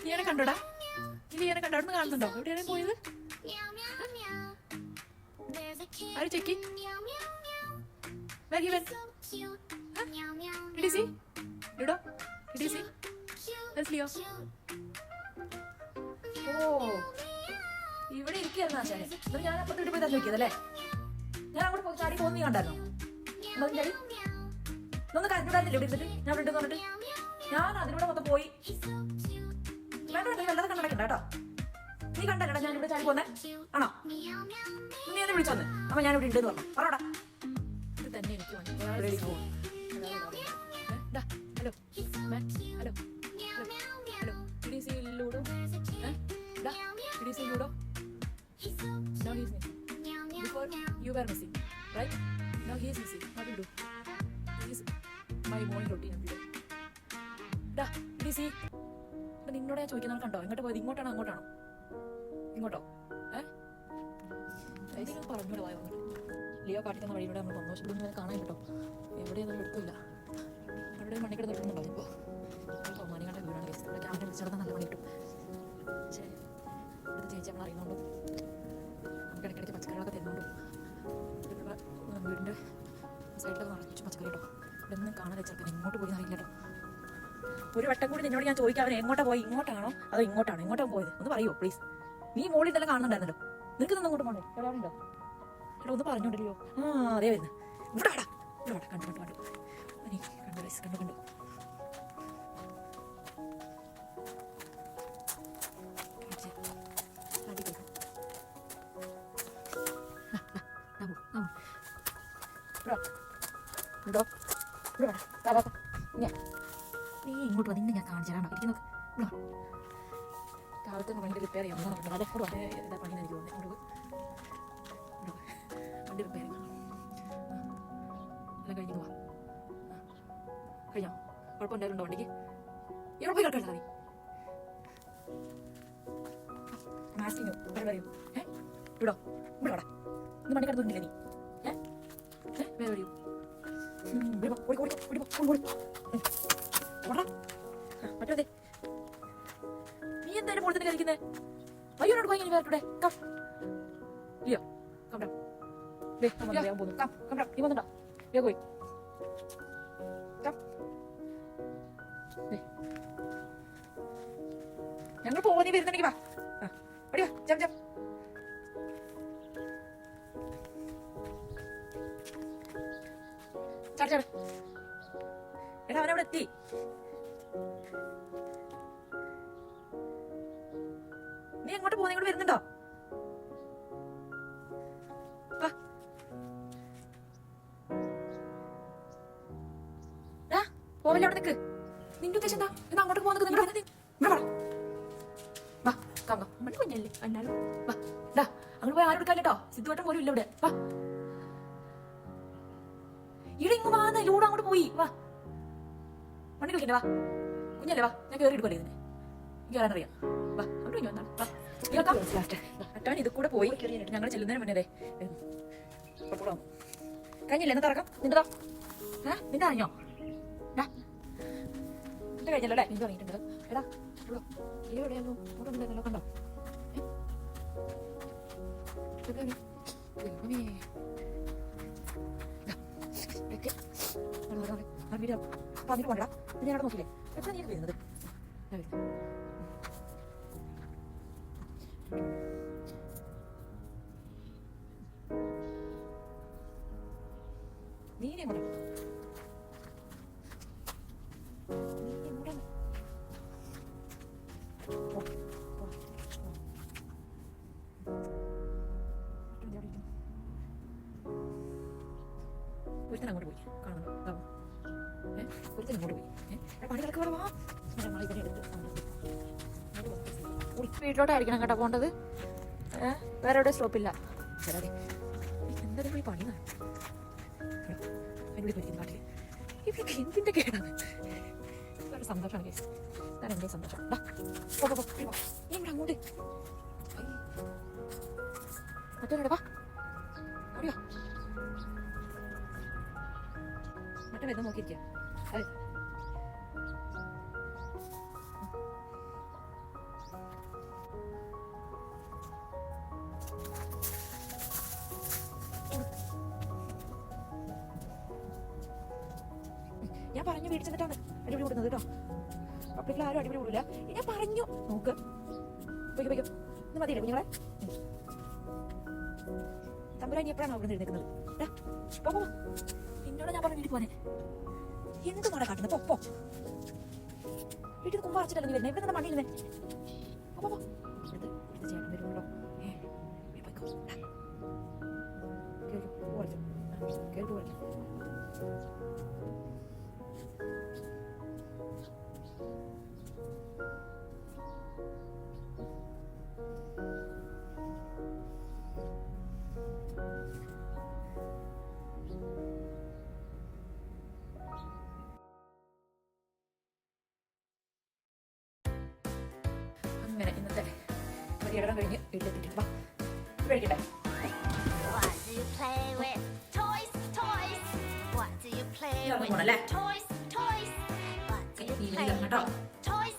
ലിയോനെ കണ്ടോടാ? ലിയോനെ കണ്ടോ? അവിടെ കാണുന്നുണ്ടോ? എവിടെയാണ് പോയത്? ആര് ചെക്കി? Where he went? Huh? Did you see? Ludo? Did you see? Where's Leo? Oh, ഇവിടെ ഇരിക്കുകയായിരുന്നു ആശാനെ. എന്നിട്ട് ഞാൻ അപ്പുറത്ത് വീട്ടിൽ പോയി തന്നെ നോക്കിയതല്ലേ? ഞാൻ അങ്ങോട്ട് പോയി ചാടി പോകുന്ന നീ കണ്ടായിരുന്നോ? ചാടി ഒന്ന് കരഞ്ഞൂടായിരുന്നില്ല ഇവിടെ ഇരുന്നിട്ട്? ഞാൻ ഇവിടെ പറഞ്ഞിട്ട് ഞാൻ അതിലൂടെ മൊത്തം പോയി. വേണ്ട വേണ്ട, വല്ലാതെ കണ്ടടക്കണ്ട കേട്ടോ. നീ കണ്ടല്ലേടാ ഞാൻ ഇവിടെ ചാടി പോന്നെ? ആണോ? നീ എന്നെ വിളിച്ചു വന്ന്. അപ്പൊ ഞാൻ ഇവിടെ ഉണ്ടെന്ന് പറഞ്ഞു. പറയടാ. ഇത് തന്നെ എനിക്ക് hello hello hello hello ludo ludo. Now he is missing. Before you were missing, right? Now he is missing. What will do? This is my morning routine every day. Da, did you see? ഇപ്പൊ നിന്നോട് ഞാൻ ചോദിക്കുന്നത് കണ്ടോ? ഇങ്ങോട്ട് പോയത് ഇങ്ങോട്ടാണോ അങ്ങോട്ടാണോ? ഇങ്ങോട്ടോ? ഇതിന് പറഞ്ഞൂടെ പോയോ? ലിയോ കാട്ടി തന്ന വഴിയിലൂടെ നമ്മൾ വന്നു. പക്ഷെ ഇതൊന്നും കാണാൻ കേട്ടോ. എവിടെയൊന്നും എടുത്തില്ല. അവിടെ മണിക്കട നിർത്തുന്നുണ്ടോ? ഇപ്പോൾ മണികളുടെ വീടാണ് കേസ്. ഇവിടെ ക്യാമറ വെച്ചിടത്താൽ നല്ല പണി കിട്ടും. ശരി, ഇവിടുത്തെ ചേച്ചി നമ്മൾ അറിയുന്നുണ്ടും നമുക്ക് ഇടയ്ക്കിടയ്ക്ക് പച്ചക്കറികളൊക്കെ തരുന്നുണ്ടും വീടിൻ്റെ സൈഡിലൊക്കെ നിറച്ച് പച്ചക്കറി കേട്ടോ. ഇവിടെ ഒന്നും കാണാതെ ചെറുക്കൻ എങ്ങോട്ട് പോയി അറിയില്ല കേട്ടോ. ഒരു വട്ടം കൂടി നിന്നോട് ഞാൻ ചോദിക്കാം, അവൻ എങ്ങോട്ടാ പോയി? ഇങ്ങോട്ടാണോ അതോ ഇങ്ങോട്ടാണോ? എങ്ങോട്ടാണ് പോയത് ഒന്ന് പറയുമോ പ്ലീസ്? നീ മോളിൽ തന്നെ കാണുന്നുണ്ടായിരുന്നല്ലോ. നിനക്ക് തന്നെ അങ്ങോട്ട് പോകണ്ടേ? എവിടെ ഉണ്ടോ? എടാ ഒന്ന് പറഞ്ഞോണ്ടല്ലോ. ആ അതേ വരുന്നത്. ഇവിടെ വാടാ, ഇവിടെ വാടാ. കണ്ടു കണ്ടു കണ്ടു കണ്ടു ഗൈസ്, കണ്ടു കണ്ടു. നീ ഇങ്ങോട്ട് വന്ന് ഞാൻ കാണിച്ചു തരാണോ? ഇരിക്കുന്നു കാലത്ത് വണ്ടി റിപ്പയർ ചെയ്യാൻ അതെ എന്താ പണി എനിക്ക് തോന്നുന്നത്. വണ്ടി റിപ്പയറിങ് എല്ലാം കഴിഞ്ഞു പോവാ. കഴിഞ്ഞോ? കുഴപ്പമുണ്ടായിരുന്നുണ്ടോ വണ്ടിക്ക്? എവിടെ പോയി കിടക്കണ്ട നീ? മാസ്കിങ്ങോ പറയൂ. ഇവിടോ ഇവിടെ വാടാ. ഇന്ന് വണ്ടി കിടന്നിട്ടില്ല നീ. വേറെ വഴിയോ? മറ്റേ നീ എന്തായാലും മോളെ തന്നെ കളിക്കുന്നേ? അയ്യോട് പോയി ഇനി വേറെ ലിയോ കം ഡൗൺ. പോകുന്നു. Come down. നീ വന്നിട്ടോ? ലിയോ പോയി. ഞങ്ങൾ പോവാ. നീ വരുന്നുണ്ടെങ്കിൽ വാ. അടി വാ. ജം ജം. ചാട് ചാട്. എടാ അവനവിടെ എത്തി. നീ എങ്ങോട്ട് പോകുന്ന? ഇങ്ങോട്ട് വരുന്നുണ്ടോ? പോവല്ലേ അവിടെ നിൽക്ക്. നിന്റെ ഉദ്ദേശം എന്താ? എന്നാ അങ്ങോട്ട് പോകുന്നത്? മണി കുഞ്ഞല്ലേ എന്നാലും വാ. ഡാ അങ്ങോട്ട് പോയി ആരും എടുക്കാല്ലോ. സിദ്ധുവട്ടം പോലും ഇല്ല ഇവിടെ. വാ ഇവിടെ ഇങ്ങ് വാന്ന്. ലൂടെ അങ്ങോട്ട് പോയി. വാ മണ്ണി കളിക്കണ്ടേ? വാ കുഞ്ഞല്ലേ വാ. ഞാൻ കയറി എടുക്കല്ലേ ഇതിനെ? എനിക്ക് കയറാനറിയാം. വാ അങ്ങോട്ട് കഴിഞ്ഞു വന്നാണ്. വാ അട്ടാൻ ഇത് കൂടെ പോയി ഞങ്ങൾ ചെല്ലുന്നതിന് മുന്നേ കഴിഞ്ഞില്ലേ? എന്നാ തുറക്കാം. നിന്റെതോ? നിന്റെ അറിഞ്ഞോ? നിന്റെ കഴിഞ്ഞല്ലോ അല്ലേ? നിന്റെ അറിഞ്ഞിട്ടുണ്ട്. എടാ എവിടെയായിരുന്നു? അങ്ങോട്ടൊന്നും കണ്ടോ? പറഞ്ഞിട്ട് പോകണ്ടാ. ഞാൻ അവിടെ നോക്കില്ലേ? എപ്പോഴാണ് നീ വരുന്നത്? നീ എങ്ങോട്ടാ? ഒരുത്തൻ അങ്ങോട്ട് പോയി കാണുന്നുണ്ടോ? ഒരുത്തൻ അങ്ങോട്ട് പോയി. പണികളൊക്കെ ഇവിടെ വാ. വീട്ടിലോട്ടായിരിക്കണം കേട്ടോ പോകേണ്ടത്. വേറെ എവിടെ സ്റ്റോപ്പില്ല. അതെ എന്തായാലും പോയി പണി അതിനുള്ളിൽ പോയിരിക്കുന്ന കാട്ടിൽ ഇവർക്ക് എന്തിൻ്റെ കേടാണ്? വേറെ സന്തോഷമാണ് കേസ്. ഞാൻ എൻ്റെ സന്തോഷം. നീ ഇവിടെ അങ്ങോട്ട് മറ്റേ വാ. അറിയോ മറ്റേ വരുന്ന നോക്കിയിരിക്കുക. അതെ ഞാൻ പറഞ്ഞു വീട്ടിൽ ചെന്നിട്ടാണ് അടിപൊളി കൂടുന്നത് കേട്ടോ. പബ്ലിക്കിൽ ആരും അടിപൊളി കൂടില്ല. ഞാൻ പറഞ്ഞു നോക്ക്. പോയിക്കോ പോയിക്കോ. ഇന്ന് മതിയില്ലേ കുഞ്ഞുങ്ങളെ? തമ്പുരാനി എപ്പോഴാണ് അവിടെ എഴുന്നേക്കുന്നത്? എന്നോട് ഞാൻ പറഞ്ഞു വീട്ടിൽ പോനെ. എന്ത് നാടാ കാട്ടുന്നത്? പൊപ്പോ വീട്ടിൽ കുമ്പാറച്ചിട്ടല്ലോ നീ വരുന്നത്. ഇവിടെ നിന്ന് മണ്ണിൽ പോ. ചേട്ടൻ വരുമല്ലോ. കേട്ടു പോരട്ടെ. അങ്ങനെ ഇന്നത്തെ പര്യടനം കഴിഞ്ഞ് വീട്ടിലെത്തിയിട്ട് വാ കഴിക്കട്ടെ. What do you play with? Toys, toys. What do you play Yeah, with? I'm gonna let. Toys, toys. What do you Okay, play you leave it, with? madam.